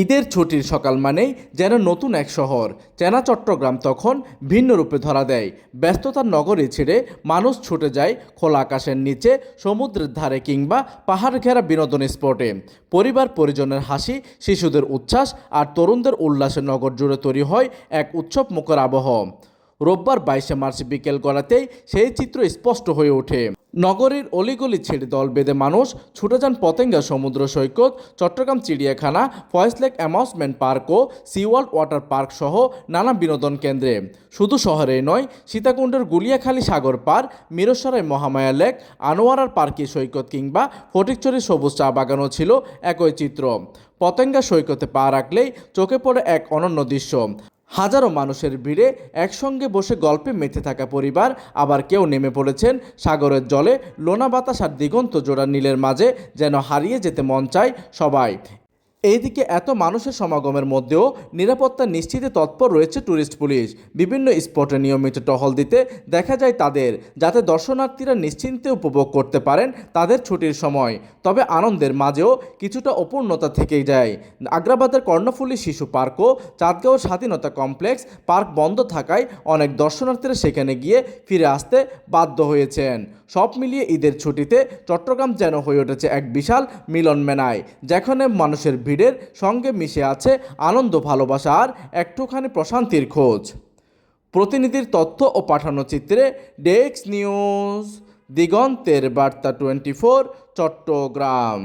ঈদের ছুটির সকাল মানেই যেন নতুন এক শহর। চেনা চট্টগ্রাম তখন ভিন্ন রূপে ধরা দেয়। ব্যস্ততার নগরী ছেড়ে মানুষ ছুটে যায় খোলা আকাশের নিচে, সমুদ্রের ধারে কিংবা পাহাড় ঘেরা বিনোদন স্পটে। পরিবার পরিজনের হাসি, শিশুদের উচ্ছ্বাস আর তরুণদের উল্লাসে নগর জুড়ে তৈরি হয় এক উৎসব মুখর আবহ। রোববার 22শে মার্চ বিকেল গড়াতেই সেই চিত্র স্পষ্ট হয়ে ওঠে। নগরীর অলিগলি ছেড়ে দল বেঁধে মানুষ ছুটে যান পতেঙ্গা সমুদ্র সৈকত, চট্টগ্রাম চিড়িয়াখানা, ফয়েজ লেক অ্যামিউজমেন্ট পার্ক ও সিওয়ার্ল্ড ওয়াটার পার্ক সহ নানা বিনোদন কেন্দ্রে। শুধু শহরেই নয়, সীতাকুণ্ডের গুলিয়াখালী সাগর পার, মিরসরাই মহামায়া লেক, আনোয়ারার পার্কি সৈকত কিংবা ফটিকছড়ির সবুজ চা বাগানও ছিল একই চিত্র। পতেঙ্গা সৈকতে পা রাখলেই চোখে পড়ে এক অনন্য দৃশ্য। হাজারো মানুষের ভিড়ে একসঙ্গে বসে গল্পে মেতে থাকা পরিবার, আবার কেউ নেমে পড়েছেন সাগরের জলে, লোনা বাতাস আর দিগন্ত জোড়া নীলের মাঝে, যেন হারিয়ে যেতে মন চায় সবাই। এইদিকে এত মানুষের সমাগমের মধ্যেও নিরাপত্তা নিশ্চিতে তৎপর রয়েছে ট্যুরিস্ট পুলিশ। বিভিন্ন স্পটে নিয়মিত টহল দিতে দেখা যায় তাদের, যাতে দর্শনার্থীরা নিশ্চিন্তে উপভোগ করতে পারেন তাদের ছুটির সময়। তবে আনন্দের মাঝেও কিছুটা অপূর্ণতা থেকেই যায়। আগ্রাবাদের কর্ণফুলী শিশু পার্ক ও চাঁদগাঁওয়ের স্বাধীনতা কমপ্লেক্স পার্ক বন্ধ থাকায় অনেক দর্শনার্থীরা সেখানে গিয়ে ফিরে আসতে বাধ্য হয়েছেন। সব মিলিয়ে ঈদের ছুটিতে চট্টগ্রাম যেন হয়ে উঠেছে এক বিশাল মিলন মেলায়, যেখানে মানুষের ভিড়ের সঙ্গে মিশে আছে আনন্দ, ভালোবাসা আর একটুখানি প্রশান্তির খোঁজ। প্রতিনিধির তথ্য ও পাঠানো চিত্রে ডেস্ক নিউজ, দিগন্তের বার্তা 24, চট্টগ্রাম।